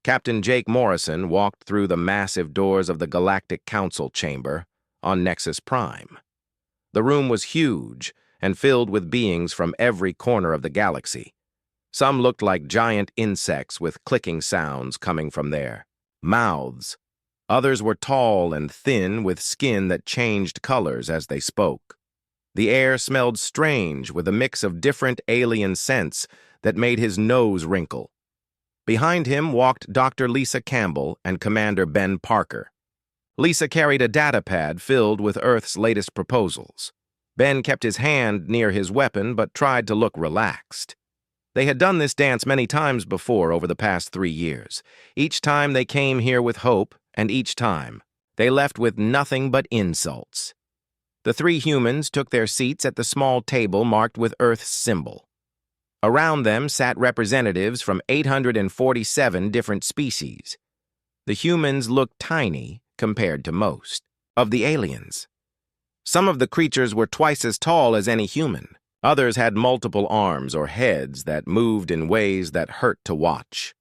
Captain Jake Morrison walked through the massive doors of the Galactic Council chamber on Nexus Prime. The room was huge and filled with beings from every corner of the galaxy. Some looked like giant insects with clicking sounds coming from their mouths. Others were tall and thin with skin that changed colors as they spoke. The air smelled strange with a mix of different alien scents that made his nose wrinkle. Behind him walked Dr. Lisa Campbell and Commander Ben Parker. Lisa carried a datapad filled with Earth's latest proposals. Ben kept his hand near his weapon but tried to look relaxed. They had done this dance many times before over the past 3 years. Each time they came here with hope, and each time they left with nothing but insults. The 3 humans took their seats at the small table marked with Earth's symbol. Around them sat representatives from 847 different species. The humans looked tiny compared to most of the aliens. Some of the creatures were twice as tall as any human. Others had multiple arms or heads that moved in ways that hurt to watch.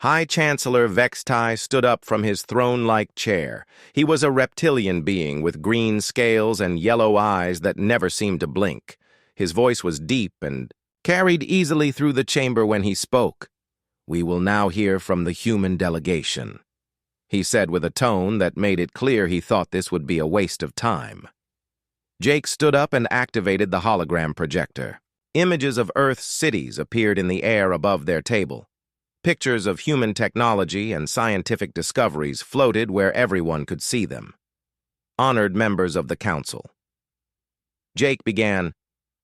High Chancellor Vextai stood up from his throne-like chair. He was a reptilian being with green scales and yellow eyes that never seemed to blink. His voice was deep and carried easily through the chamber when he spoke. "We will now hear from the human delegation," he said with a tone that made it clear he thought this would be a waste of time. Jake stood up and activated the hologram projector. Images of Earth's cities appeared in the air above their table. Pictures of human technology and scientific discoveries floated where everyone could see them. Honored members of the council. Jake began,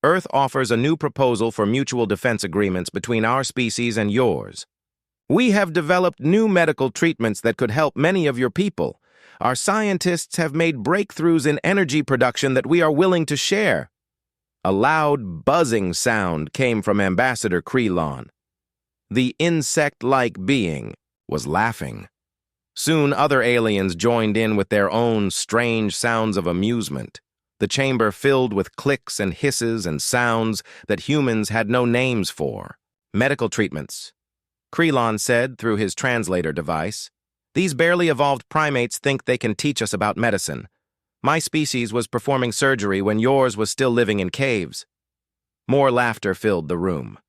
"Earth offers a new proposal for mutual defense agreements between our species and yours. We have developed new medical treatments that could help many of your people. Our scientists have made breakthroughs in energy production that we are willing to share." A loud, buzzing sound came from Ambassador Krelon. The insect-like being was laughing. Soon other aliens joined in with their own strange sounds of amusement. The chamber filled with clicks and hisses and sounds that humans had no names for. "Medical treatments," Krelon said through his translator device. "These barely evolved primates think they can teach us about medicine. My species was performing surgery when yours was still living in caves." More laughter filled the room.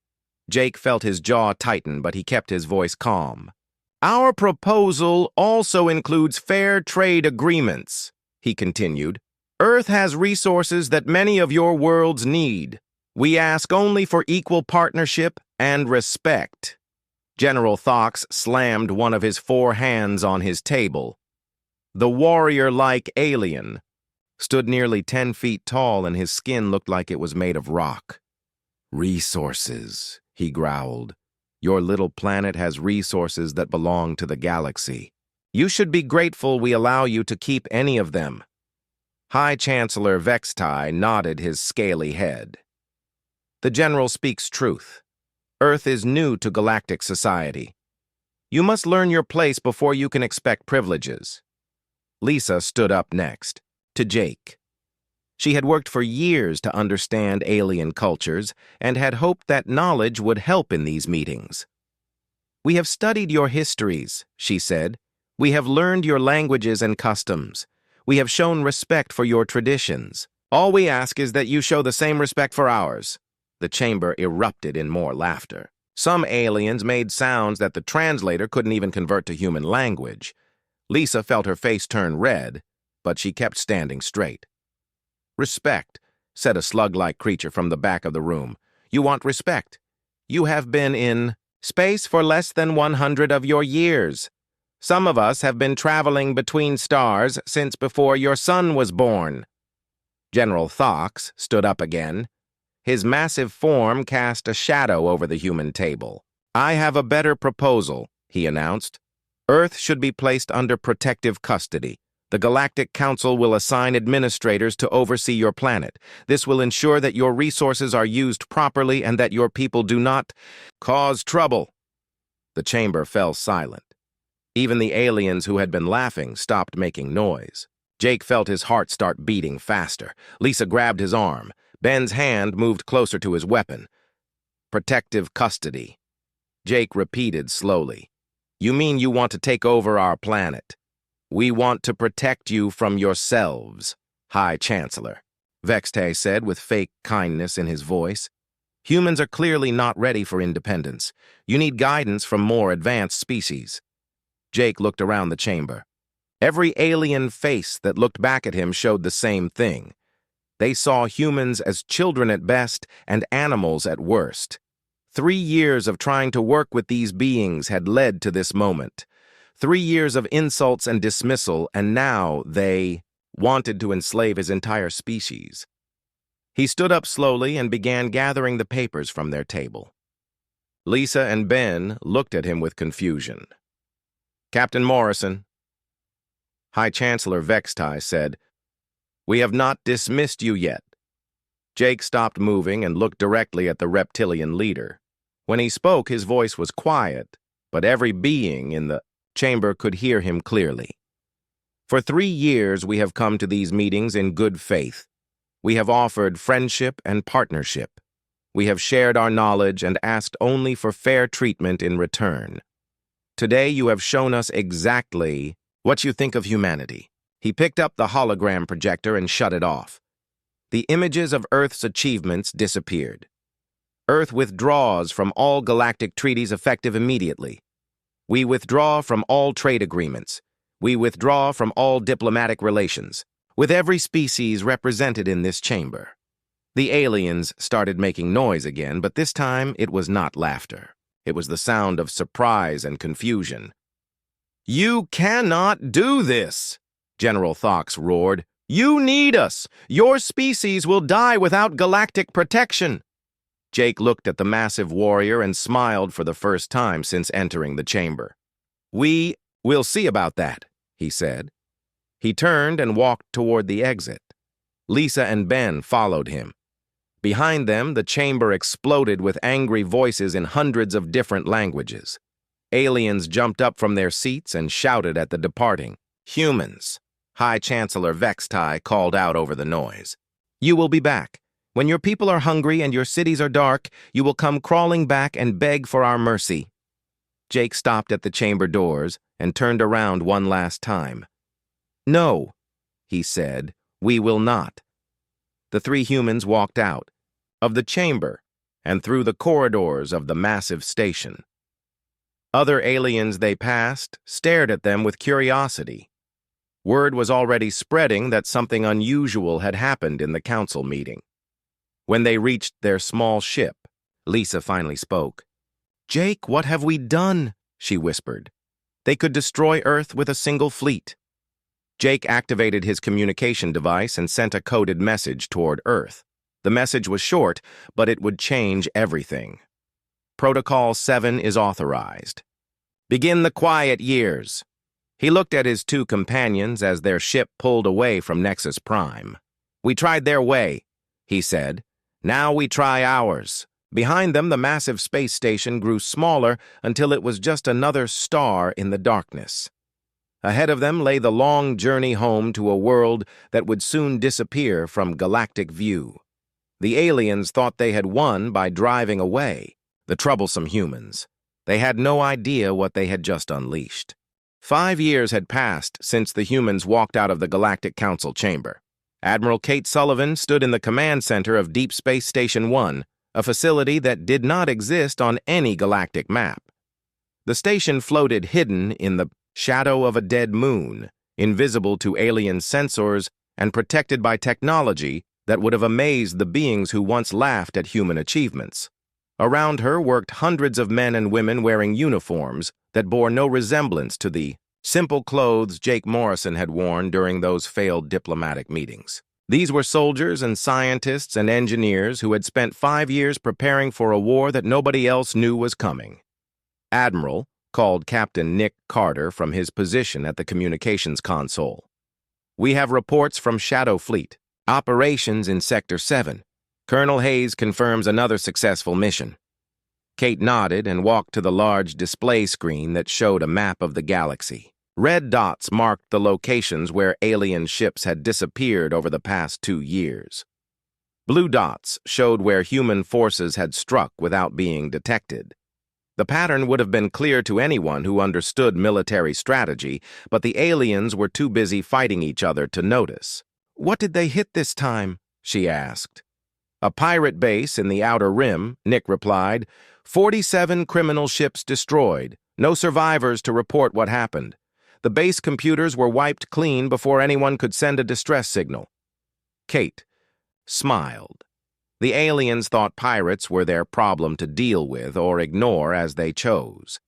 Jake felt his jaw tighten, but he kept his voice calm. "Our proposal also includes fair trade agreements," he continued. "Earth has resources that many of your worlds need. We ask only for equal partnership and respect." General Thox slammed one of his 4 hands on his table. The warrior-like alien stood nearly 10 feet tall, and his skin looked like it was made of rock. "Resources," he growled. "Your little planet has resources that belong to the galaxy. You should be grateful we allow you to keep any of them." High Chancellor Vextai nodded his scaly head. "The General speaks truth. Earth is new to galactic society. You must learn your place before you can expect privileges." Lisa stood up next, to Jake. She had worked for years to understand alien cultures and had hoped that knowledge would help in these meetings. "We have studied your histories," she said. "We have learned your languages and customs. We have shown respect for your traditions. All we ask is that you show the same respect for ours." The chamber erupted in more laughter. Some aliens made sounds that the translator couldn't even convert to human language. Lisa felt her face turn red, but she kept standing straight. "Respect," said a slug-like creature from the back of the room. "You want respect. You have been in space for less than 100 of your years. Some of us have been traveling between stars since before your son was born." General Thox stood up again. His massive form cast a shadow over the human table. "I have a better proposal," he announced. "Earth should be placed under protective custody. The Galactic Council will assign administrators to oversee your planet. This will ensure that your resources are used properly and that your people do not cause trouble." The chamber fell silent. Even the aliens who had been laughing stopped making noise. Jake felt his heart start beating faster. Lisa grabbed his arm. Ben's hand moved closer to his weapon. "Protective custody." Jake repeated slowly. You mean you want to take over our planet? We want to protect you from yourselves, High Chancellor, Vextai said with fake kindness in his voice. Humans are clearly not ready for independence. You need guidance from more advanced species. Jake looked around the chamber. Every alien face that looked back at him showed the same thing. They saw humans as children at best and animals at worst. 3 years of trying to work with these beings had led to this moment. 3 years of insults and dismissal, and now they wanted to enslave his entire species. He stood up slowly and began gathering the papers from their table. Lisa and Ben looked at him with confusion. Captain Morrison, High Chancellor Vextai said, "We have not dismissed you yet." Jake stopped moving and looked directly at the reptilian leader. When he spoke, his voice was quiet, but every being in the chamber could hear him clearly. For 3 years, we have come to these meetings in good faith. We have offered friendship and partnership. We have shared our knowledge and asked only for fair treatment in return. Today, you have shown us exactly what you think of humanity. He picked up the hologram projector and shut it off. The images of Earth's achievements disappeared. Earth withdraws from all galactic treaties effective immediately. We withdraw from all trade agreements. We withdraw from all diplomatic relations, with every species represented in this chamber. The aliens started making noise again, but this time it was not laughter. It was the sound of surprise and confusion. "You cannot do this!" General Thox roared. "You need us! Your species will die without galactic protection!" Jake looked at the massive warrior and smiled for the first time since entering the chamber. "We will see about that," he said. He turned and walked toward the exit. Lisa and Ben followed him. Behind them, the chamber exploded with angry voices in hundreds of different languages. Aliens jumped up from their seats and shouted at the departing. "Humans," High Chancellor Vextai called out over the noise. "You will be back. When your people are hungry and your cities are dark, you will come crawling back and beg for our mercy." Jake stopped at the chamber doors and turned around one last time. "No," he said, "we will not." The 3 humans walked out of the chamber and through the corridors of the massive station. Other aliens they passed stared at them with curiosity. Word was already spreading that something unusual had happened in the council meeting. When they reached their small ship, Lisa finally spoke. "Jake, what have we done?" she whispered. "They could destroy Earth with a single fleet." Jake activated his communication device and sent a coded message toward Earth. The message was short, but it would change everything. Protocol 7 is authorized. Begin the quiet years. He looked at his 2 companions as their ship pulled away from Nexus Prime. "We tried their way," he said. "Now we try ours." Behind them, the massive space station grew smaller until it was just another star in the darkness. Ahead of them lay the long journey home to a world that would soon disappear from galactic view. The aliens thought they had won by driving away the troublesome humans. They had no idea what they had just unleashed. 5 years had passed since the humans walked out of the Galactic Council chamber. Admiral Kate Sullivan stood in the command center of Deep Space Station 1, a facility that did not exist on any galactic map. The station floated hidden in the shadow of a dead moon, invisible to alien sensors and protected by technology that would have amazed the beings who once laughed at human achievements. Around her worked hundreds of men and women wearing uniforms that bore no resemblance to the simple clothes Jake Morrison had worn during those failed diplomatic meetings. These were soldiers and scientists and engineers who had spent 5 years preparing for a war that nobody else knew was coming. Admiral called Captain Nick Carter from his position at the communications console. "We have reports from Shadow Fleet. Operations in Sector 7. Colonel Hayes confirms another successful mission." Kate nodded and walked to the large display screen that showed a map of the galaxy. Red dots marked the locations where alien ships had disappeared over the past 2 years. Blue dots showed where human forces had struck without being detected. The pattern would have been clear to anyone who understood military strategy, but the aliens were too busy fighting each other to notice. "What did they hit this time?" she asked. "A pirate base in the Outer Rim," Nick replied. 47 criminal ships destroyed. No survivors to report what happened. The base computers were wiped clean before anyone could send a distress signal." Kate smiled. The aliens thought pirates were their problem to deal with or ignore as they chose.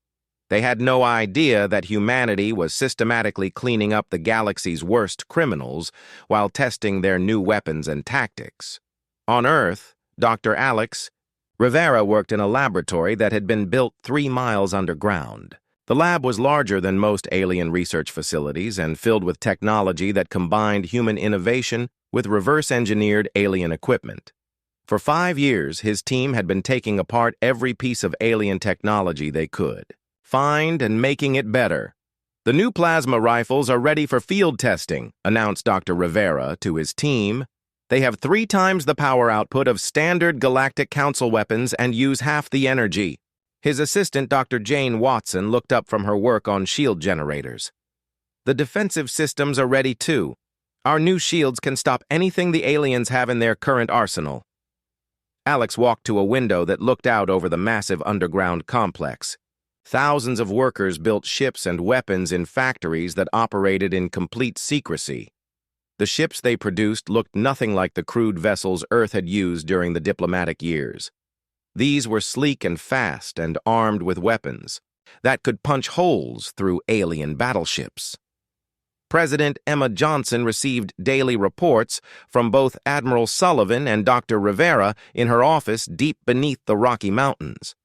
They had no idea that humanity was systematically cleaning up the galaxy's worst criminals while testing their new weapons and tactics. On Earth, Dr. Alex Rivera worked in a laboratory that had been built 3 miles underground. The lab was larger than most alien research facilities and filled with technology that combined human innovation with reverse-engineered alien equipment. For 5 years, his team had been taking apart every piece of alien technology they could find and making it better. "The new plasma rifles are ready for field testing," announced Dr. Rivera to his team. "They have 3 times the power output of standard Galactic Council weapons and use half the energy." His assistant, Dr. Jane Watson, looked up from her work on shield generators. "The defensive systems are ready too. Our new shields can stop anything the aliens have in their current arsenal." Alex walked to a window that looked out over the massive underground complex. Thousands of workers built ships and weapons in factories that operated in complete secrecy. The ships they produced looked nothing like the crude vessels Earth had used during the diplomatic years. These were sleek and fast and armed with weapons that could punch holes through alien battleships. President Emma Johnson received daily reports from both Admiral Sullivan and Dr. Rivera in her office deep beneath the Rocky Mountains.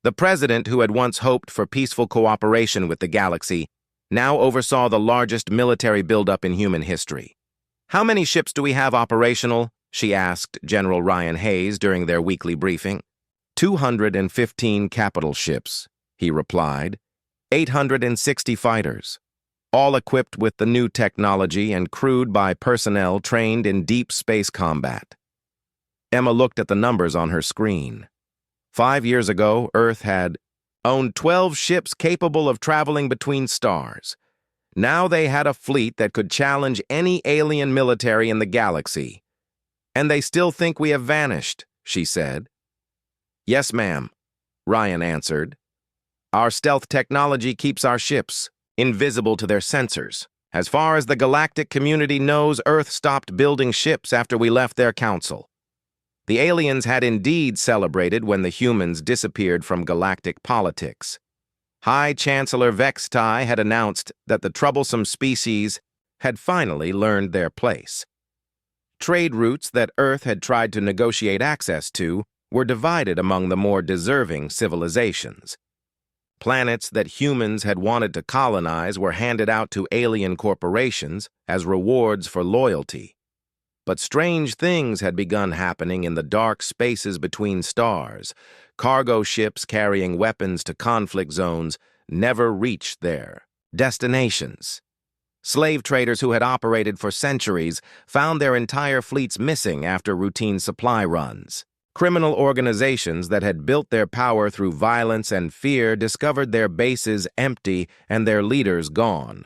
The president, who had once hoped for peaceful cooperation with the galaxy, now oversaw the largest military buildup in human history. "How many ships do we have operational?" she asked General Ryan Hayes during their weekly briefing. 215 capital ships, he replied. 860 fighters, all equipped with the new technology and crewed by personnel trained in deep space combat. Emma looked at the numbers on her screen. 5 years ago, Earth had owned 12 ships capable of traveling between stars. Now they had a fleet that could challenge any alien military in the galaxy. "And they still think we have vanished," she said. "Yes, ma'am," Ryan answered. "Our stealth technology keeps our ships invisible to their sensors. As far as the galactic community knows, Earth stopped building ships after we left their council." The aliens had indeed celebrated when the humans disappeared from galactic politics. High Chancellor Vextai had announced that the troublesome species had finally learned their place. Trade routes that Earth had tried to negotiate access to were divided among the more deserving civilizations. Planets that humans had wanted to colonize were handed out to alien corporations as rewards for loyalty. But strange things had begun happening in the dark spaces between stars. Cargo ships carrying weapons to conflict zones never reached their destinations. Slave traders who had operated for centuries found their entire fleets missing after routine supply runs. Criminal organizations that had built their power through violence and fear discovered their bases empty and their leaders gone.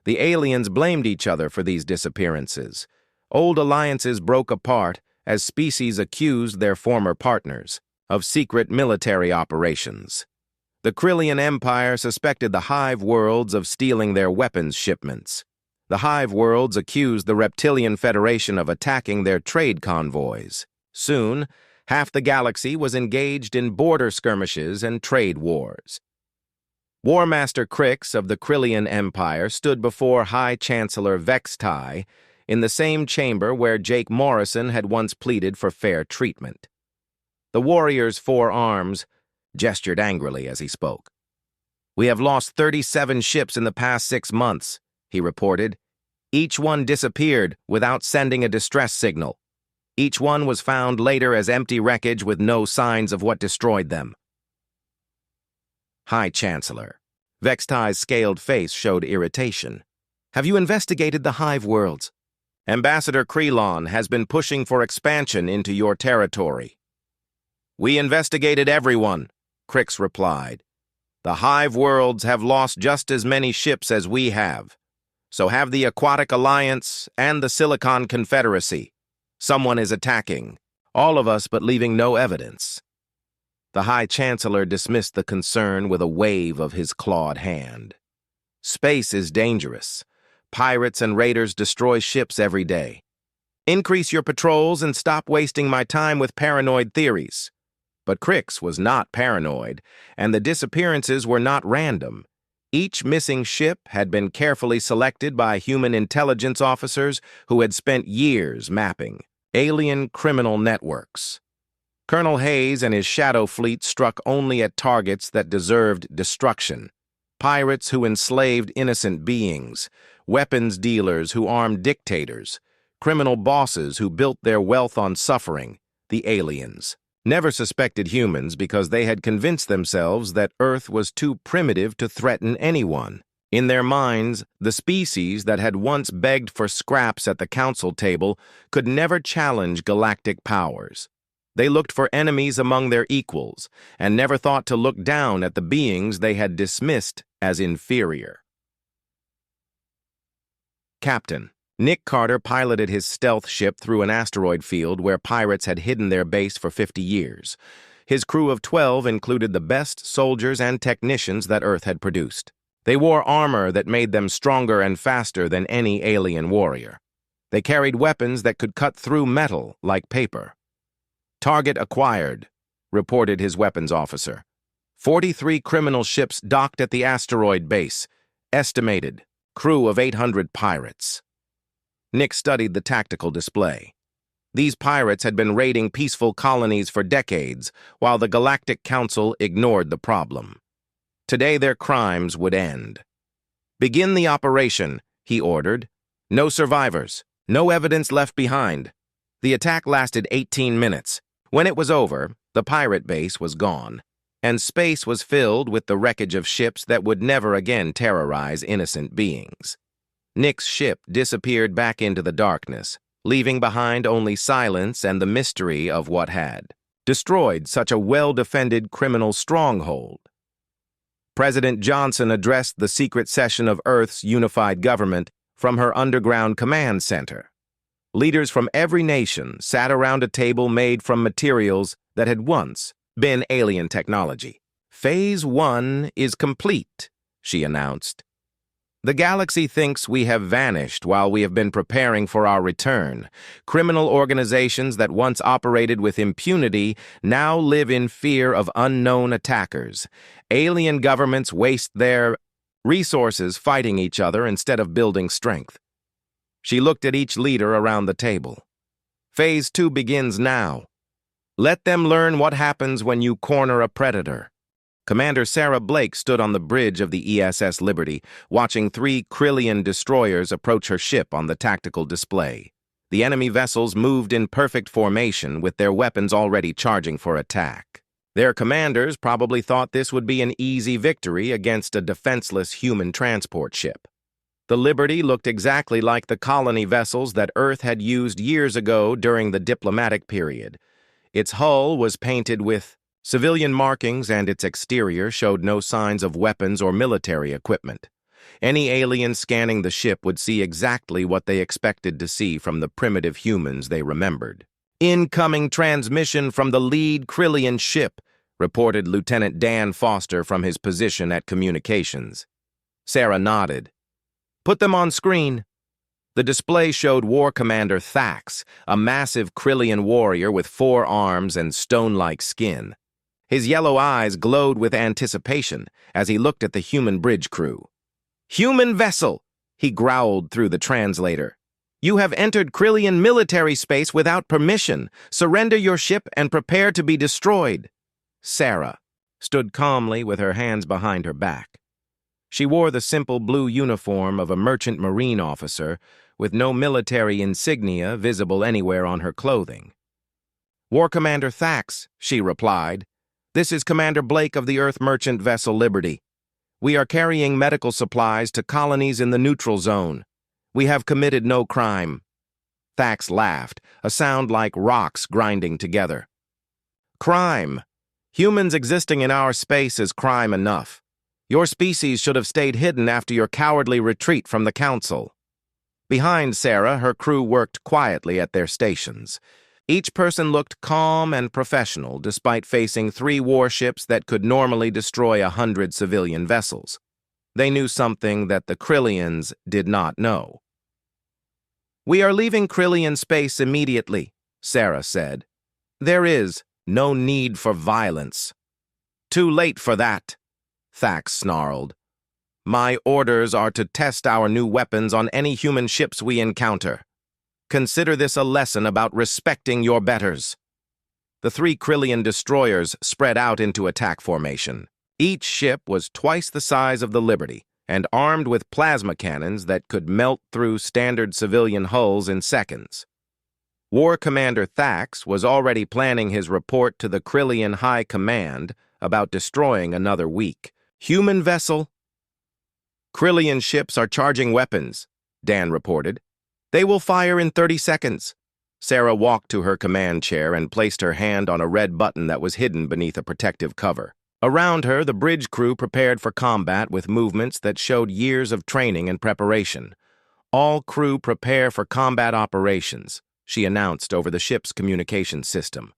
The aliens blamed each other for these disappearances. Old alliances broke apart as species accused their former partners of secret military operations. The Krillian Empire suspected the Hive worlds of stealing their weapons shipments. The Hive worlds accused the Reptilian Federation of attacking their trade convoys. Soon, half the galaxy was engaged in border skirmishes and trade wars. War Master Crix of the Krillian Empire stood before High Chancellor Vextai in the same chamber where Jake Morrison had once pleaded for fair treatment. The warrior's 4 arms gestured angrily as he spoke. "We have lost 37 ships in the past 6 months, he reported. Each one disappeared without sending a distress signal. Each one was found later as empty wreckage with no signs of what destroyed them." High Chancellor. Vextai's scaled face showed irritation. "Have you investigated the Hive worlds? Ambassador Krelon has been pushing for expansion into your territory." "We investigated everyone," Crix replied. "The Hive worlds have lost just as many ships as we have. So have the Aquatic Alliance and the Silicon Confederacy. Someone is attacking. All of us but leaving no evidence." The High Chancellor dismissed the concern with a wave of his clawed hand. "Space is dangerous. Pirates and raiders destroy ships every day. Increase your patrols and stop wasting my time with paranoid theories." But Crix was not paranoid, and the disappearances were not random. Each missing ship had been carefully selected by human intelligence officers who had spent years mapping alien criminal networks. Colonel Hayes and his shadow fleet struck only at targets that deserved destruction. Pirates who enslaved innocent beings, weapons dealers who armed dictators, criminal bosses who built their wealth on suffering, the aliens. Never suspected humans because they had convinced themselves that Earth was too primitive to threaten anyone. In their minds, the species that had once begged for scraps at the council table could never challenge galactic powers. They looked for enemies among their equals and never thought to look down at the beings they had dismissed as inferior. Captain. Nick Carter piloted his stealth ship through an asteroid field where pirates had hidden their base for 50 years. His crew of 12 included the best soldiers and technicians that Earth had produced. They wore armor that made them stronger and faster than any alien warrior. They carried weapons that could cut through metal like paper. "Target acquired," reported his weapons officer. 43 criminal ships docked at the asteroid base. Estimated. Crew of 800 pirates. Nick studied the tactical display. These pirates had been raiding peaceful colonies for decades, while the Galactic Council ignored the problem. Today their crimes would end. "Begin the operation," he ordered. "No survivors. No evidence left behind." The attack lasted 18 minutes. When it was over, the pirate base was gone, and space was filled with the wreckage of ships that would never again terrorize innocent beings. Nick's ship disappeared back into the darkness, leaving behind only silence and the mystery of what had destroyed such a well-defended criminal stronghold. President Johnson addressed the secret session of Earth's unified government from her underground command center. Leaders from every nation sat around a table made from materials that had once been alien technology. "Phase 1 is complete," she announced. "The galaxy thinks we have vanished while we have been preparing for our return. Criminal organizations that once operated with impunity now live in fear of unknown attackers. Alien governments waste their resources fighting each other instead of building strength." She looked at each leader around the table. "Phase 2 begins now. Let them learn what happens when you corner a predator." Commander Sarah Blake stood on the bridge of the ESS Liberty, watching 3 Krillian destroyers approach her ship on the tactical display. The enemy vessels moved in perfect formation with their weapons already charging for attack. Their commanders probably thought this would be an easy victory against a defenseless human transport ship. The Liberty looked exactly like the colony vessels that Earth had used years ago during the diplomatic period. Its hull was painted with civilian markings and its exterior showed no signs of weapons or military equipment. Any alien scanning the ship would see exactly what they expected to see from the primitive humans they remembered. "Incoming transmission from the lead Krillian ship," reported Lieutenant Dan Foster from his position at communications. Sarah nodded. "Put them on screen." The display showed War Commander Thax, a massive Krillian warrior with 4 arms and stone-like skin. His yellow eyes glowed with anticipation as he looked at the human bridge crew. "Human vessel," he growled through the translator. "You have entered Krillian military space without permission. Surrender your ship and prepare to be destroyed." Sarah stood calmly with her hands behind her back. She wore the simple blue uniform of a merchant marine officer, with no military insignia visible anywhere on her clothing. "War Commander Thax," she replied. "This is Commander Blake of the Earth merchant vessel Liberty. We are carrying medical supplies to colonies in the neutral zone. We have committed no crime." Thax laughed, a sound like rocks grinding together. "Crime? Humans existing in our space is crime enough. Your species should have stayed hidden after your cowardly retreat from the Council. Behind Sarah, her crew worked quietly at their stations. Each person looked calm and professional despite facing 3 warships that could normally destroy 100 civilian vessels. They knew something that the Krillians did not know. "We are leaving Krillian space immediately," Sarah said. "There is no need for violence." "Too late for that," Thax snarled. "My orders are to test our new weapons on any human ships we encounter. Consider this a lesson about respecting your betters." The 3 Krillian destroyers spread out into attack formation. Each ship was twice the size of the Liberty and armed with plasma cannons that could melt through standard civilian hulls in seconds. War Commander Thax was already planning his report to the Krillian High Command about destroying another weak human vessel. "Krillian ships are charging weapons," Dan reported. "They will fire in 30 seconds. Sarah walked to her command chair and placed her hand on a red button that was hidden beneath a protective cover. Around her, the bridge crew prepared for combat with movements that showed years of training and preparation. "All crew prepare for combat operations," she announced over the ship's communication system.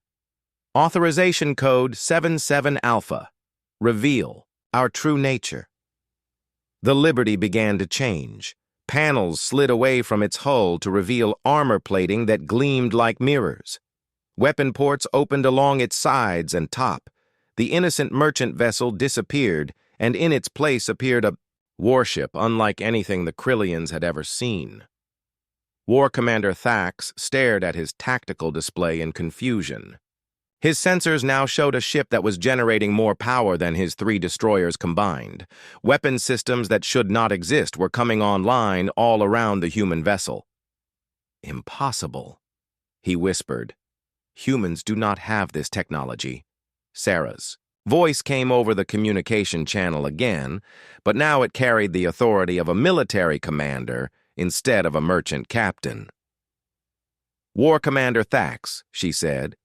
"Authorization code 77 Alpha. Reveal our true nature." The Liberty began to change. Panels slid away from its hull to reveal armor plating that gleamed like mirrors. Weapon ports opened along its sides and top. The innocent merchant vessel disappeared, and in its place appeared a warship unlike anything the Krillians had ever seen. War Commander Thax stared at his tactical display in confusion. His sensors now showed a ship that was generating more power than his 3 destroyers combined. Weapon systems that should not exist were coming online all around the human vessel. "Impossible," he whispered. "Humans do not have this technology." Sarah's voice came over the communication channel again, but now it carried the authority of a military commander instead of a merchant captain. "War Commander Thax," she said,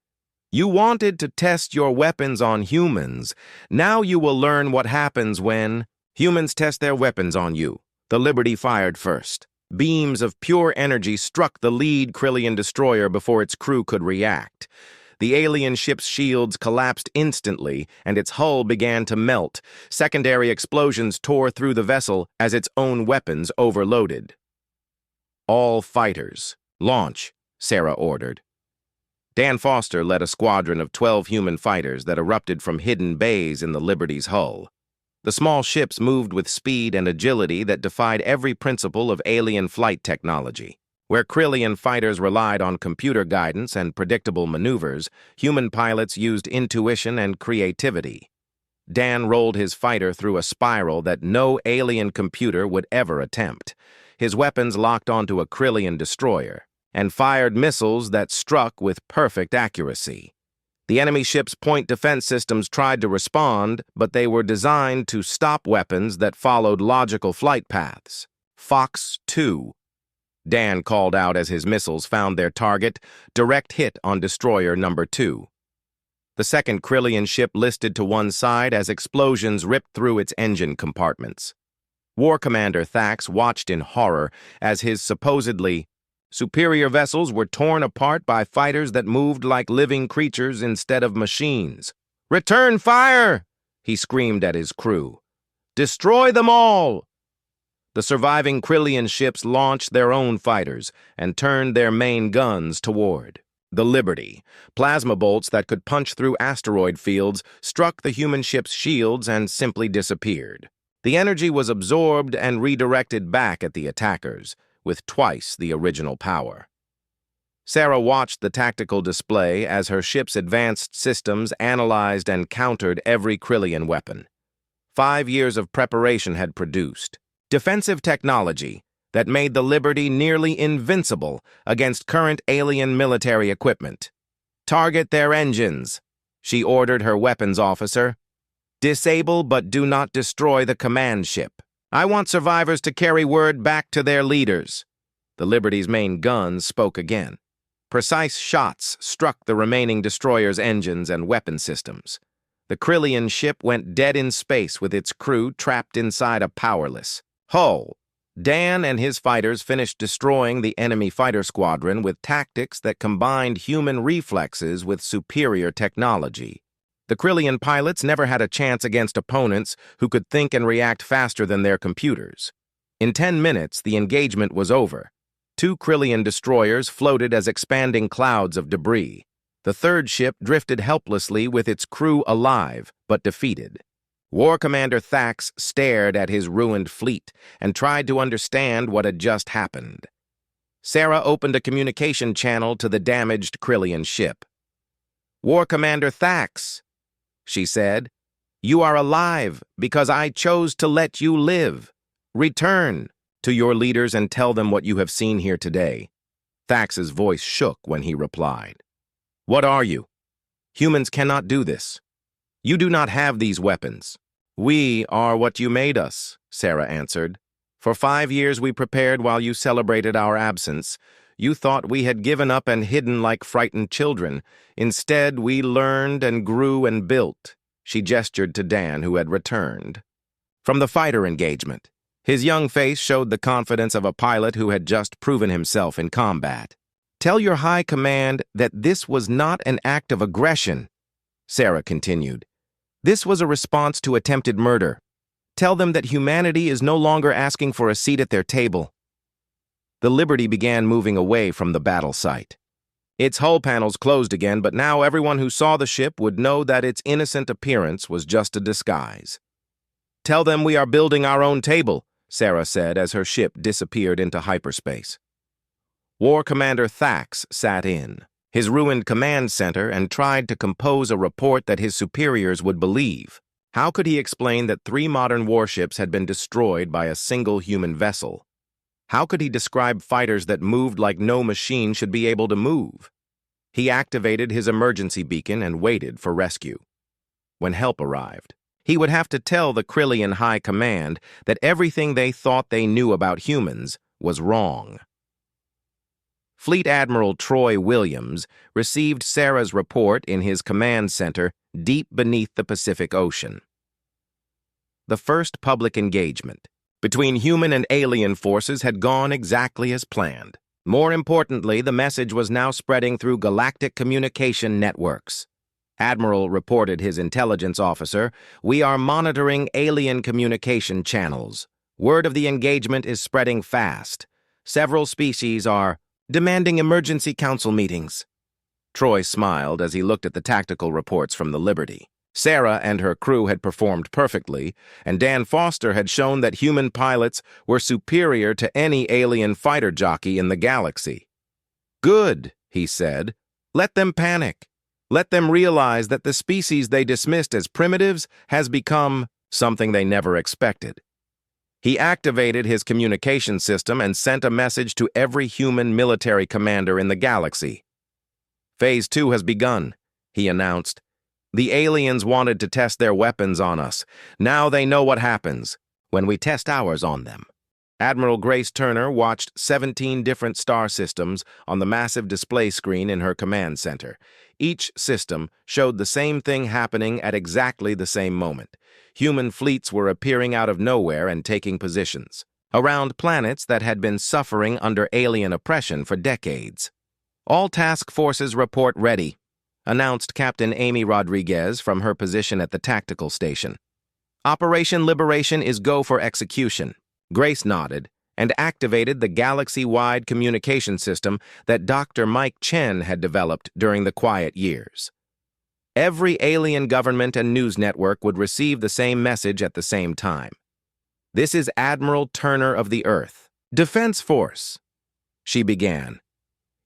"you wanted to test your weapons on humans. Now you will learn what happens when humans test their weapons on you." The Liberty fired first. Beams of pure energy struck the lead Krillian destroyer before its crew could react. The alien ship's shields collapsed instantly, and its hull began to melt. Secondary explosions tore through the vessel as its own weapons overloaded. "All fighters, launch," Sarah ordered. Dan Foster led a squadron of 12 human fighters that erupted from hidden bays in the Liberty's hull. The small ships moved with speed and agility that defied every principle of alien flight technology. Where Krillian fighters relied on computer guidance and predictable maneuvers, human pilots used intuition and creativity. Dan rolled his fighter through a spiral that no alien computer would ever attempt. His weapons locked onto a Krillian destroyer and fired missiles that struck with perfect accuracy. The enemy ship's point defense systems tried to respond, but they were designed to stop weapons that followed logical flight paths. "Fox 2. Dan called out as his missiles found their target, direct hit on destroyer number 2. The second Krillian ship listed to one side as explosions ripped through its engine compartments. War Commander Thax watched in horror as his supposedly superior vessels were torn apart by fighters that moved like living creatures instead of machines. "Return fire!" he screamed at his crew. "Destroy them all!" The surviving Krillian ships launched their own fighters and turned their main guns toward the Liberty. Plasma bolts that could punch through asteroid fields struck the human ship's shields and simply disappeared. The energy was absorbed and redirected back at the attackers, with twice the original power. Sarah watched the tactical display as her ship's advanced systems analyzed and countered every Krillian weapon. 5 years of preparation had produced defensive technology that made the Liberty nearly invincible against current alien military equipment. "Target their engines," she ordered her weapons officer. "Disable but do not destroy the command ship. I want survivors to carry word back to their leaders." The Liberty's main guns spoke again. Precise shots struck the remaining destroyer's engines and weapon systems. The Krillian ship went dead in space with its crew trapped inside a powerless hull. Dan and his fighters finished destroying the enemy fighter squadron with tactics that combined human reflexes with superior technology. The Krillian pilots never had a chance against opponents who could think and react faster than their computers. In 10 minutes, the engagement was over. 2 Krillian destroyers floated as expanding clouds of debris. The third ship drifted helplessly with its crew alive, but defeated. War Commander Thax stared at his ruined fleet and tried to understand what had just happened. Sarah opened a communication channel to the damaged Krillian ship. "War Commander Thax," she said, "you are alive because I chose to let you live. Return to your leaders and tell them what you have seen here today." Thax's voice shook when he replied. "What are you? Humans cannot do this. You do not have these weapons." "We are what you made us," Sarah answered. "For 5 years we prepared while you celebrated our absence. You thought we had given up and hidden like frightened children. Instead, we learned and grew and built." She gestured to Dan, who had returned from the fighter engagement. His young face showed the confidence of a pilot who had just proven himself in combat. "Tell your high command that this was not an act of aggression," Sarah continued. "This was a response to attempted murder. Tell them that humanity is no longer asking for a seat at their table." The Liberty began moving away from the battle site. Its hull panels closed again, but now everyone who saw the ship would know that its innocent appearance was just a disguise. "Tell them we are building our own table," Sarah said as her ship disappeared into hyperspace. War Commander Thax sat in his ruined command center and tried to compose a report that his superiors would believe. How could he explain that 3 modern warships had been destroyed by a single human vessel? How could he describe fighters that moved like no machine should be able to move? He activated his emergency beacon and waited for rescue. When help arrived, he would have to tell the Krillian High Command that everything they thought they knew about humans was wrong. Fleet Admiral Troy Williams received Sarah's report in his command center deep beneath the Pacific Ocean. The first public engagement between human and alien forces had gone exactly as planned. More importantly, the message was now spreading through galactic communication networks. Admiral reported his intelligence officer, "We are monitoring alien communication channels. Word of the engagement is spreading fast. Several species are demanding emergency council meetings." Troy smiled as he looked at the tactical reports from the Liberty. Sarah and her crew had performed perfectly, and Dan Foster had shown that human pilots were superior to any alien fighter jockey in the galaxy. "Good," he said. "Let them panic. Let them realize that the species they dismissed as primitives has become something they never expected." He activated his communication system and sent a message to every human military commander in the galaxy. "Phase 2 has begun," he announced. "The aliens wanted to test their weapons on us. Now they know what happens when we test ours on them." Admiral Grace Turner watched 17 different star systems on the massive display screen in her command center. Each system showed the same thing happening at exactly the same moment. Human fleets were appearing out of nowhere and taking positions around planets that had been suffering under alien oppression for decades. "All task forces report ready," announced Captain Amy Rodriguez from her position at the tactical station. "Operation Liberation is go for execution." Grace nodded and activated the galaxy-wide communication system that Dr. Mike Chen had developed during the quiet years. Every alien government and news network would receive the same message at the same time. "This is Admiral Turner of the Earth Defense Force," she began.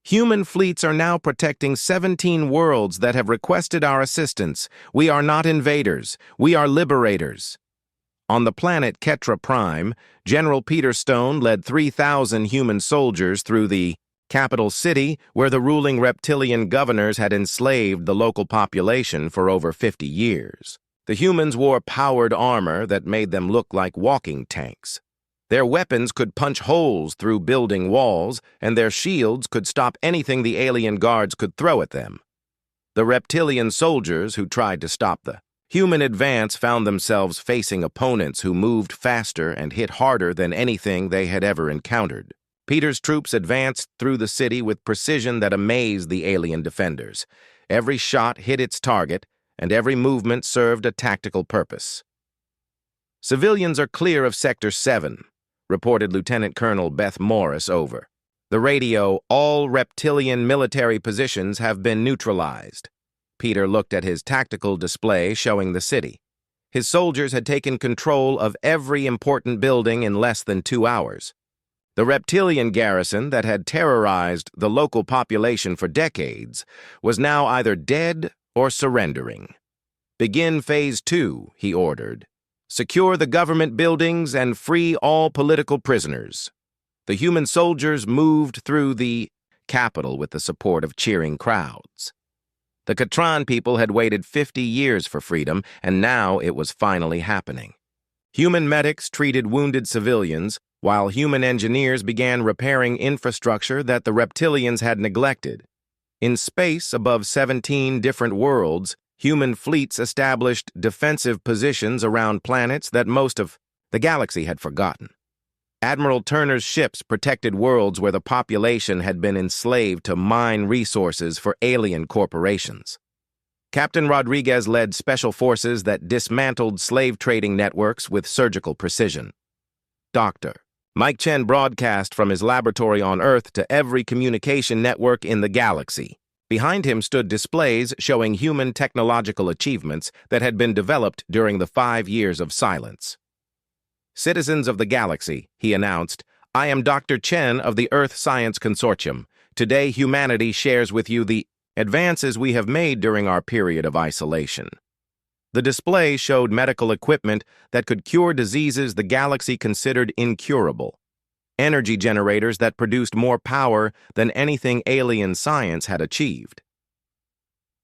"Human fleets are now protecting 17 worlds that have requested our assistance. We are not invaders. We are liberators." On the planet Ketra Prime, General Peter Stone led 3,000 human soldiers through the capital city where the ruling reptilian governors had enslaved the local population for over 50 years. The humans wore powered armor that made them look like walking tanks. Their weapons could punch holes through building walls, and their shields could stop anything the alien guards could throw at them. The reptilian soldiers who tried to stop the Human Advance found themselves facing opponents who moved faster and hit harder than anything they had ever encountered. Peter's troops advanced through the city with precision that amazed the alien defenders. Every shot hit its target, and every movement served a tactical purpose. "Civilians are clear of Sector 7, reported Lieutenant Colonel Beth Morris over. The radio, "All reptilian military positions have been neutralized." Peter looked at his tactical display showing the city. His soldiers had taken control of every important building in less than 2 hours. The reptilian garrison that had terrorized the local population for decades was now either dead or surrendering. "Begin Phase 2, he ordered. "Secure the government buildings and free all political prisoners." The human soldiers moved through the capital with the support of cheering crowds. The Katran people had waited 50 years for freedom, and now it was finally happening. Human medics treated wounded civilians, while human engineers began repairing infrastructure that the reptilians had neglected. In space above 17 different worlds, human fleets established defensive positions around planets that most of the galaxy had forgotten. Admiral Turner's ships protected worlds where the population had been enslaved to mine resources for alien corporations. Captain Rodriguez led special forces that dismantled slave trading networks with surgical precision. Dr. Mike Chen broadcast from his laboratory on Earth to every communication network in the galaxy. Behind him stood displays showing human technological achievements that had been developed during the 5 years of silence. "Citizens of the galaxy," he announced, "I am Dr. Chen of the Earth Science Consortium. Today, humanity shares with you the advances we have made during our period of isolation." The display showed medical equipment that could cure diseases the galaxy considered incurable, energy generators that produced more power than anything alien science had achieved,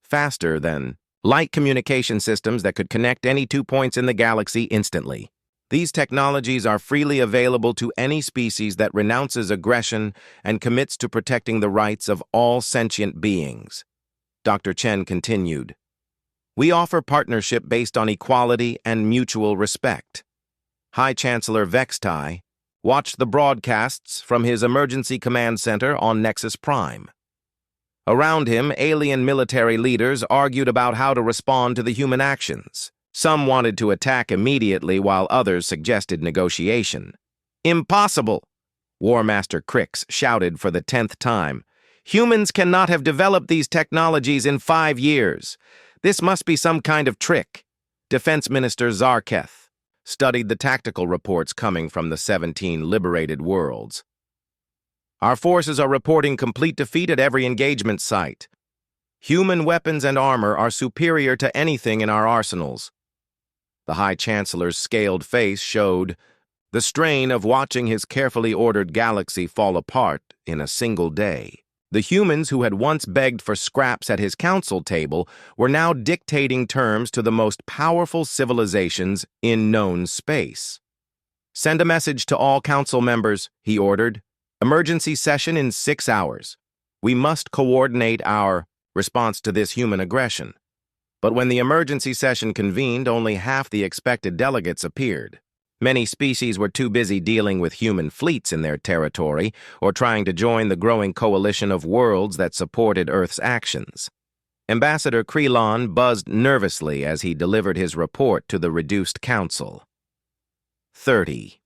faster than light communication systems that could connect any 2 points in the galaxy instantly. These technologies are freely available to any species that renounces aggression and commits to protecting the rights of all sentient beings. Dr. Chen continued, "We offer partnership based on equality and mutual respect." High Chancellor Vextai watched the broadcasts from his emergency command center on Nexus Prime. Around him, alien military leaders argued about how to respond to the human actions. Some wanted to attack immediately while others suggested negotiation. "Impossible!" War Master Crix shouted for the 10th time. "Humans cannot have developed these technologies in 5 years. This must be some kind of trick." Defense Minister Zarketh studied the tactical reports coming from the 17 liberated worlds. "Our forces are reporting complete defeat at every engagement site. Human weapons and armor are superior to anything in our arsenals." The High Chancellor's scaled face showed the strain of watching his carefully ordered galaxy fall apart in a single day. The humans who had once begged for scraps at his council table were now dictating terms to the most powerful civilizations in known space. "Send a message to all council members," he ordered. "Emergency session in 6 hours. We must coordinate our response to this human aggression." But when the emergency session convened, only half the expected delegates appeared. Many species were too busy dealing with human fleets in their territory or trying to join the growing coalition of worlds that supported Earth's actions. Ambassador Krelon buzzed nervously as he delivered his report to the reduced council. 30.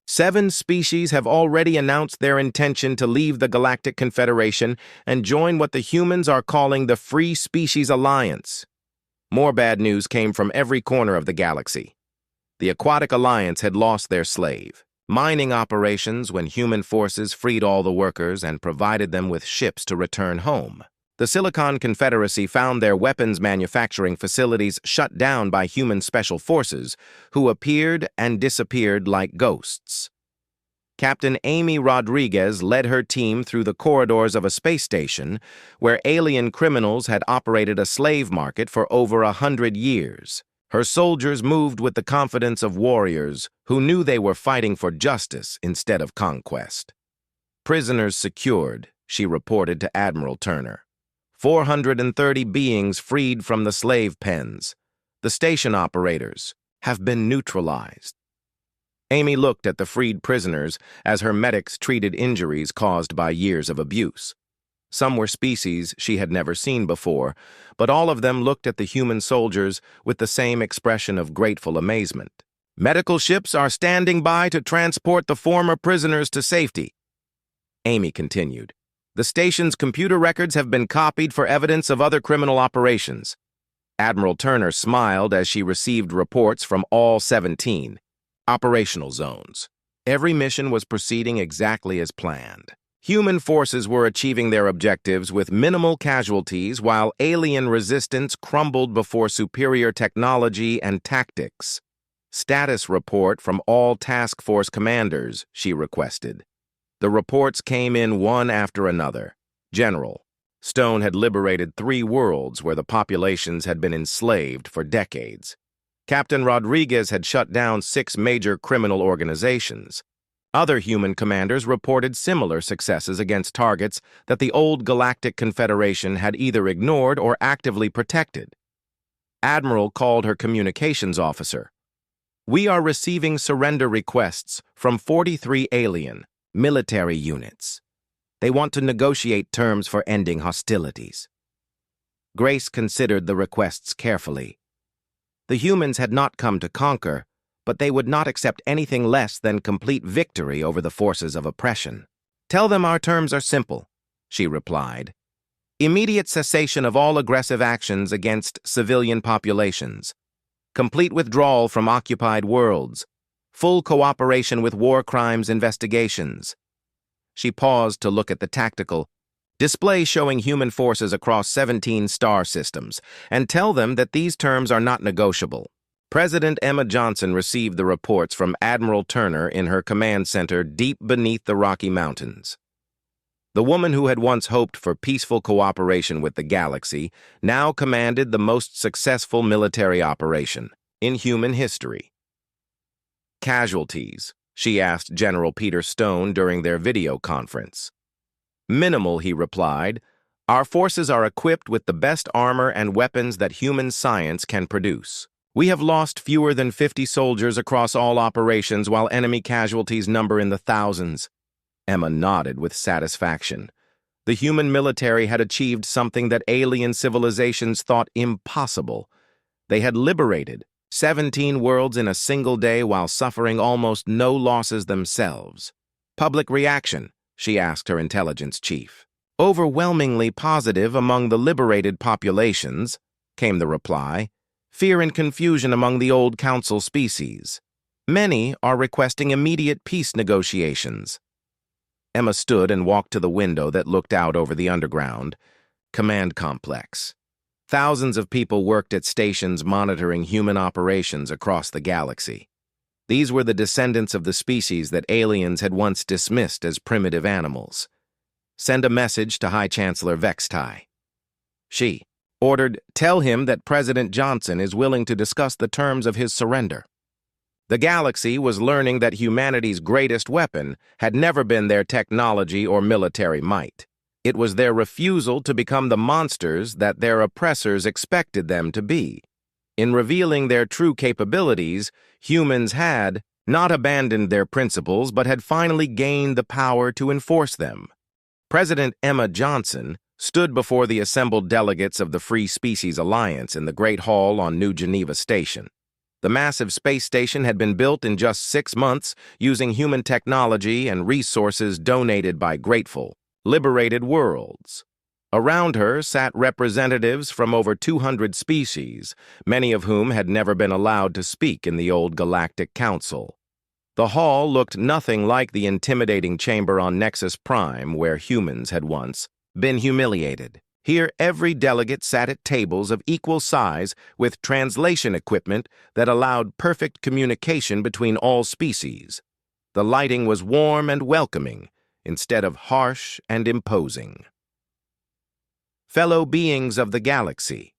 7 species have already announced their intention to leave the Galactic Confederation and join what the humans are calling the Free Species Alliance. More bad news came from every corner of the galaxy. The Aquatic Alliance had lost their slave. Mining operations when human forces freed all the workers and provided them with ships to return home. The Silicon Confederacy found their weapons manufacturing facilities shut down by human special forces, who appeared and disappeared like ghosts. Captain Amy Rodriguez led her team through the corridors of a space station where alien criminals had operated a slave market for over 100 years. Her soldiers moved with the confidence of warriors who knew they were fighting for justice instead of conquest. "Prisoners secured," she reported to Admiral Turner. 430 beings freed from the slave pens. The station operators have been neutralized. Amy looked at the freed prisoners as her medics treated injuries caused by years of abuse. Some were species she had never seen before, but all of them looked at the human soldiers with the same expression of grateful amazement. Medical ships are standing by to transport the former prisoners to safety, Amy continued. The station's computer records have been copied for evidence of other criminal operations. Admiral Turner smiled as she received reports from all 17 operational zones. Every mission was proceeding exactly as planned. Human forces were achieving their objectives with minimal casualties while alien resistance crumbled before superior technology and tactics. Status report from all task force commanders, she requested. The reports came in one after another. General, Stone had liberated 3 worlds where the populations had been enslaved for decades. Captain Rodriguez had shut down 6 major criminal organizations. Other human commanders reported similar successes against targets that the old Galactic Confederation had either ignored or actively protected. Admiral called her communications officer. We are receiving surrender requests from 43 alien military units. They want to negotiate terms for ending hostilities. Grace considered the requests carefully. The humans had not come to conquer, but they would not accept anything less than complete victory over the forces of oppression. Tell them our terms are simple, she replied. Immediate cessation of all aggressive actions against civilian populations. Complete withdrawal from occupied worlds. Full cooperation with war crimes investigations. She paused to look at the tactical display showing human forces across 17 star systems, and tell them that these terms are not negotiable. President Emma Johnson received the reports from Admiral Turner in her command center deep beneath the Rocky Mountains. The woman who had once hoped for peaceful cooperation with the galaxy now commanded the most successful military operation in human history. Casualties, she asked General Peter Stone during their video conference. Minimal, he replied. Our forces are equipped with the best armor and weapons that human science can produce. We have lost fewer than 50 soldiers across all operations while enemy casualties number in the thousands. Emma nodded with satisfaction. The human military had achieved something that alien civilizations thought impossible. They had liberated 17 worlds in a single day while suffering almost no losses themselves. Public reaction, she asked her intelligence chief. Overwhelmingly positive among the liberated populations, came the reply. Fear and confusion among the old council species. Many are requesting immediate peace negotiations. Emma stood and walked to the window that looked out over the underground command complex. Thousands of people worked at stations monitoring human operations across the galaxy. These were the descendants of the species that aliens had once dismissed as primitive animals. Send a message to High Chancellor Vextai. She ordered, tell him that President Johnson is willing to discuss the terms of his surrender. The galaxy was learning that humanity's greatest weapon had never been their technology or military might. It was their refusal to become the monsters that their oppressors expected them to be. In revealing their true capabilities, humans had not abandoned their principles but had finally gained the power to enforce them. President Emma Johnson stood before the assembled delegates of the Free Species Alliance in the Great Hall on New Geneva Station. The massive space station had been built in just 6 months using human technology and resources donated by grateful, liberated worlds. Around her sat representatives from over 200 species, many of whom had never been allowed to speak in the old Galactic Council. The hall looked nothing like the intimidating chamber on Nexus Prime where humans had once been humiliated. Here, every delegate sat at tables of equal size with translation equipment that allowed perfect communication between all species. The lighting was warm and welcoming, instead of harsh and imposing. Fellow beings of the galaxy,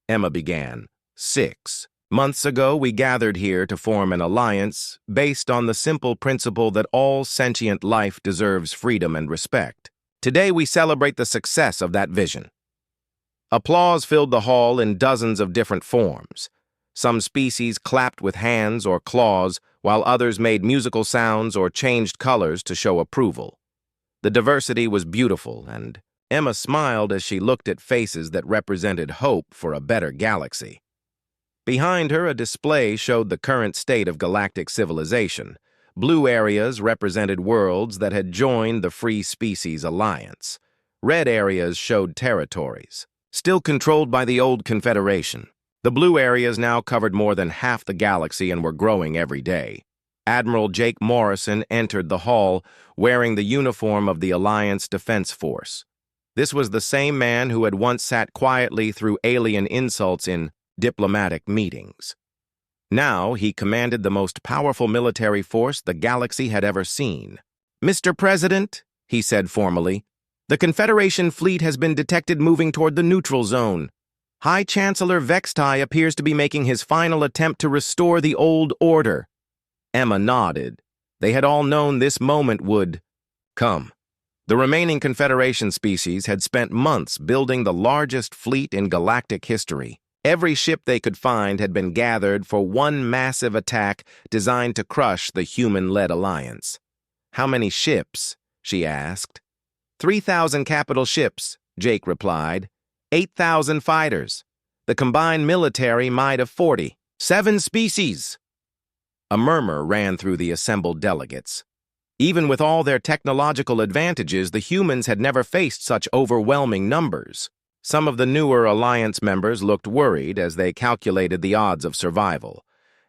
Emma began, 6 months ago we gathered here to form an alliance based on the simple principle that all sentient life deserves freedom and respect. Today we celebrate the success of that vision. Applause filled the hall in dozens of different forms. Some species clapped with hands or claws, while others made musical sounds or changed colors to show approval. The diversity was beautiful, and Emma smiled as she looked at faces that represented hope for a better galaxy. Behind her, a display showed the current state of galactic civilization. Blue areas represented worlds that had joined the Free Species Alliance. Red areas showed territories, still controlled by the old Confederation. The blue areas now covered more than half the galaxy and were growing every day. Admiral Jake Morrison entered the hall wearing the uniform of the Alliance Defense Force. This was the same man who had once sat quietly through alien insults in diplomatic meetings. Now he commanded the most powerful military force the galaxy had ever seen. "Mr. President," he said formally, "the Confederation fleet has been detected moving toward the neutral zone. High Chancellor Vextai appears to be making his final attempt to restore the old order." Emma nodded. They had all known this moment would come. The remaining Confederation species had spent months building the largest fleet in galactic history. Every ship they could find had been gathered for one massive attack designed to crush the human-led alliance. "How many ships?" she asked. 3,000 capital ships," Jake replied. 8,000 fighters. The combined military might of 40. 7 species. A murmur ran through the assembled delegates. Even with all their technological advantages, the humans had never faced such overwhelming numbers. Some of the newer Alliance members looked worried as they calculated the odds of survival.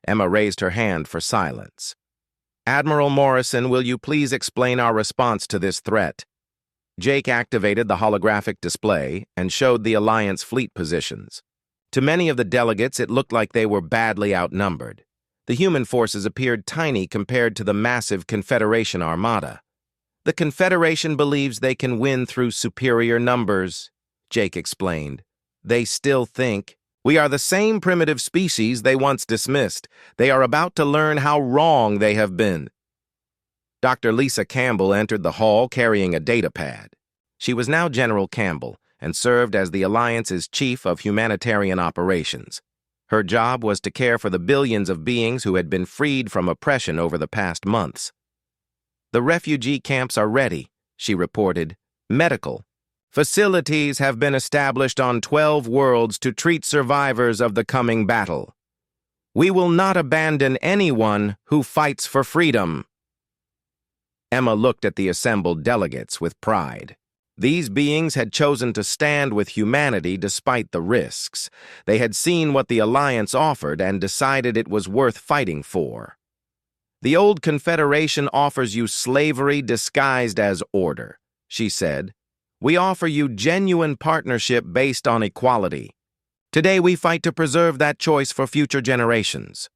Emma raised her hand for silence. "Admiral Morrison, will you please explain our response to this threat?" Jake activated the holographic display and showed the Alliance fleet positions. To many of the delegates, it looked like they were badly outnumbered. The human forces appeared tiny compared to the massive Confederation armada. "The Confederation believes they can win through superior numbers," Jake explained. "They still think we are the same primitive species they once dismissed. They are about to learn how wrong they have been." Dr. Lisa Campbell entered the hall carrying a data pad. She was now General Campbell and served as the Alliance's Chief of Humanitarian Operations. Her job was to care for the billions of beings who had been freed from oppression over the past months. "The refugee camps are ready," she reported. "Medical facilities have been established on 12 worlds to treat survivors of the coming battle. We will not abandon anyone who fights for freedom." Emma looked at the assembled delegates with pride. These beings had chosen to stand with humanity despite the risks. They had seen what the Alliance offered and decided it was worth fighting for. "The old Confederation offers you slavery disguised as order," she said. "We offer you genuine partnership based on equality. Today we fight to preserve that choice for future generations."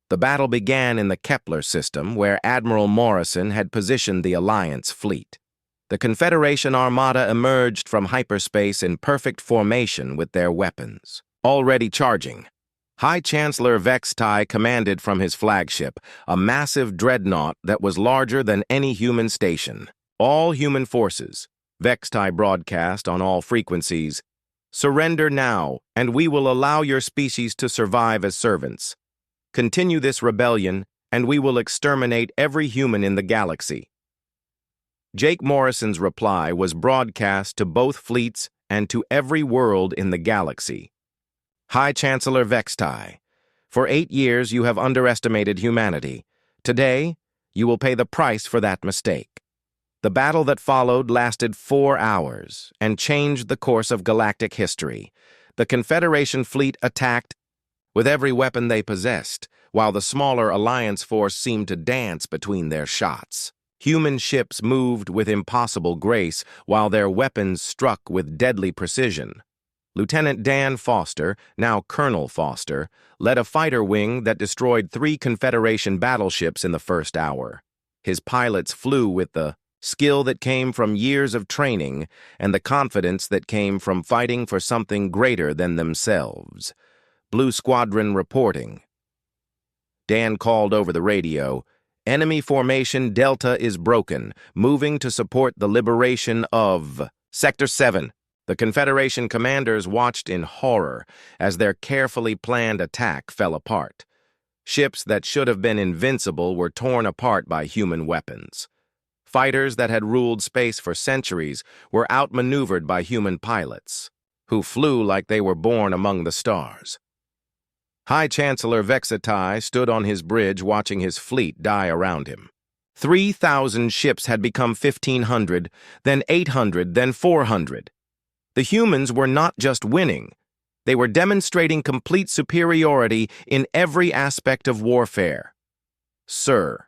The battle began in the Kepler system, where Admiral Morrison had positioned the Alliance fleet. The Confederation armada emerged from hyperspace in perfect formation with their weapons, already charging. High Chancellor Vextai commanded from his flagship, a massive dreadnought that was larger than any human station. "All human forces," Vextai broadcast on all frequencies, "surrender now, and we will allow your species to survive as servants. Continue this rebellion, and we will exterminate every human in the galaxy." Jake Morrison's reply was broadcast to both fleets and to every world in the galaxy. "High Chancellor Vextai, for 8 years you have underestimated humanity. Today, you will pay the price for that mistake." The battle that followed lasted 4 hours and changed the course of galactic history. The Confederation fleet attacked with every weapon they possessed, while the smaller Alliance force seemed to dance between their shots. Human ships moved with impossible grace, while their weapons struck with deadly precision. Lieutenant Dan Foster, now Colonel Foster, led a fighter wing that destroyed 3 Confederation battleships in the first hour. His pilots flew with the skill that came from years of training and the confidence that came from fighting for something greater than themselves. Blue Squadron reporting. Dan called over the radio, "Enemy formation Delta is broken, moving to support the liberation of Sector 7. The Confederation commanders watched in horror as their carefully planned attack fell apart. Ships that should have been invincible were torn apart by human weapons. Fighters that had ruled space for centuries were outmaneuvered by human pilots, who flew like they were born among the stars. High Chancellor Vexatai stood on his bridge watching his fleet die around him. 3,000 ships had become 1,500, then 800, then 400. The humans were not just winning. They were demonstrating complete superiority in every aspect of warfare. "Sir,"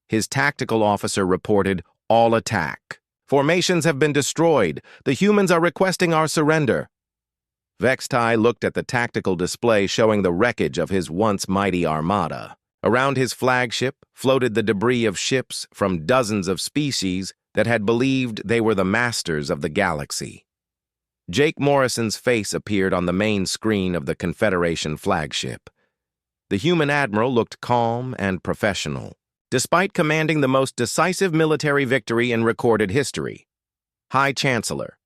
his tactical officer reported, "all attack. Formations have been destroyed. The humans are requesting our surrender." Vextai looked at the tactical display showing the wreckage of his once mighty armada. Around his flagship floated the debris of ships from dozens of species that had believed they were the masters of the galaxy. Jake Morrison's face appeared on the main screen of the Confederation flagship. The human admiral looked calm and professional, despite commanding the most decisive military victory in recorded history. "High Chancellor,"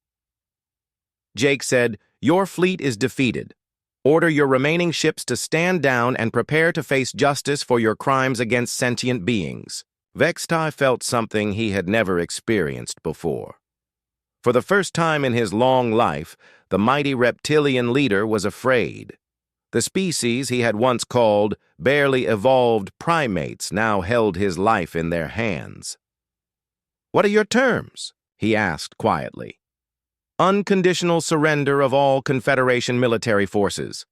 Jake said, "your fleet is defeated. Order your remaining ships to stand down and prepare to face justice for your crimes against sentient beings." Vextai felt something he had never experienced before. For the first time in his long life, the mighty reptilian leader was afraid. The species he had once called barely evolved primates now held his life in their hands. "What are your terms?" he asked quietly. "Unconditional surrender of all Confederation military forces,"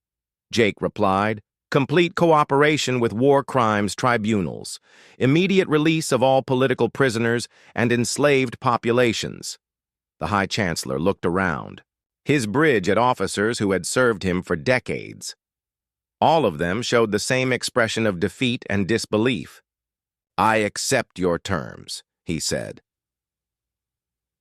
Jake replied. "Complete cooperation with war crimes tribunals. Immediate release of all political prisoners and enslaved populations." The High Chancellor looked around. His bridge at officers who had served him for decades. All of them showed the same expression of defeat and disbelief. "I accept your terms," he said.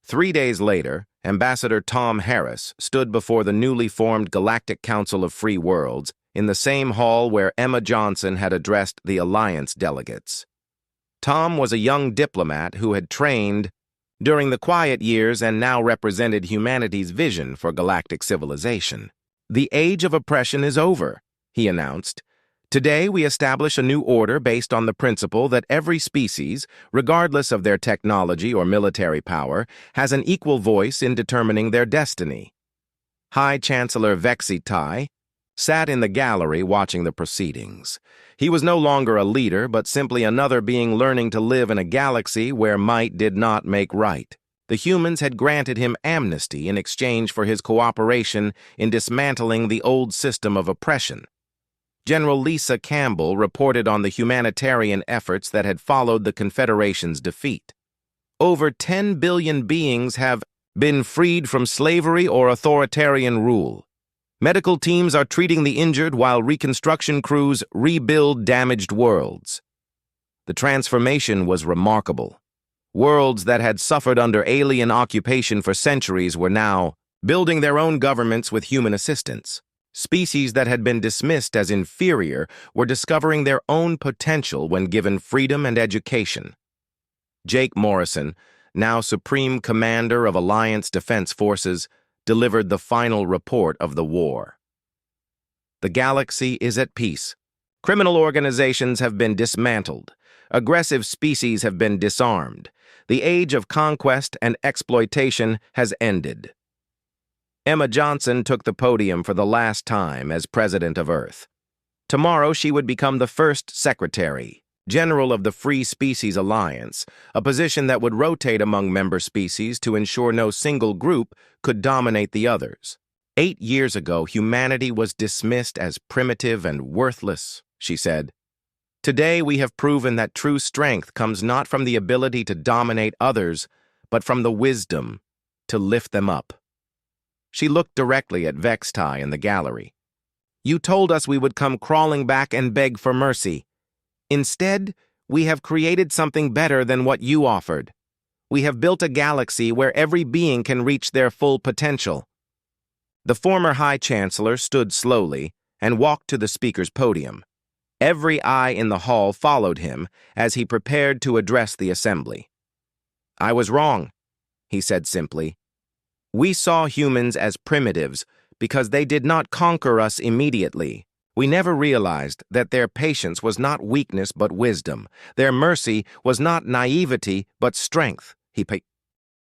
3 days later, Ambassador Tom Harris stood before the newly formed Galactic Council of Free Worlds in the same hall where Emma Johnson had addressed the Alliance delegates. Tom was a young diplomat who had trained during the quiet years and now represented humanity's vision for galactic civilization. "The age of oppression is over," he announced. "Today we establish a new order based on the principle that every species, regardless of their technology or military power, has an equal voice in determining their destiny." High Chancellor Vexatai sat in the gallery watching the proceedings. He was no longer a leader, but simply another being learning to live in a galaxy where might did not make right. The humans had granted him amnesty in exchange for his cooperation in dismantling the old system of oppression. General Lisa Campbell reported on the humanitarian efforts that had followed the Confederation's defeat. Over 10 billion beings have been freed from slavery or authoritarian rule. Medical teams are treating the injured while reconstruction crews rebuild damaged worlds. The transformation was remarkable. Worlds that had suffered under alien occupation for centuries were now building their own governments with human assistance. Species that had been dismissed as inferior were discovering their own potential when given freedom and education. Jake Morrison, now Supreme Commander of Alliance Defense Forces, delivered the final report of the war. "The galaxy is at peace. Criminal organizations have been dismantled. Aggressive species have been disarmed. The age of conquest and exploitation has ended." Emma Johnson took the podium for the last time as President of Earth. Tomorrow she would become the first Secretary General of the Free Species Alliance, a position that would rotate among member species to ensure no single group could dominate the others. 8 years ago, humanity was dismissed as primitive and worthless, she said. Today, we have proven that true strength comes not from the ability to dominate others, but from the wisdom to lift them up. She looked directly at Vextai in the gallery. "You told us we would come crawling back and beg for mercy. Instead, we have created something better than what you offered. We have built a galaxy where every being can reach their full potential." The former High Chancellor stood slowly and walked to the speaker's podium. Every eye in the hall followed him as he prepared to address the assembly. "I was wrong," he said simply. We saw humans as primitives because they did not conquer us immediately. We never realized that their patience was not weakness but wisdom. Their mercy was not naivety but strength.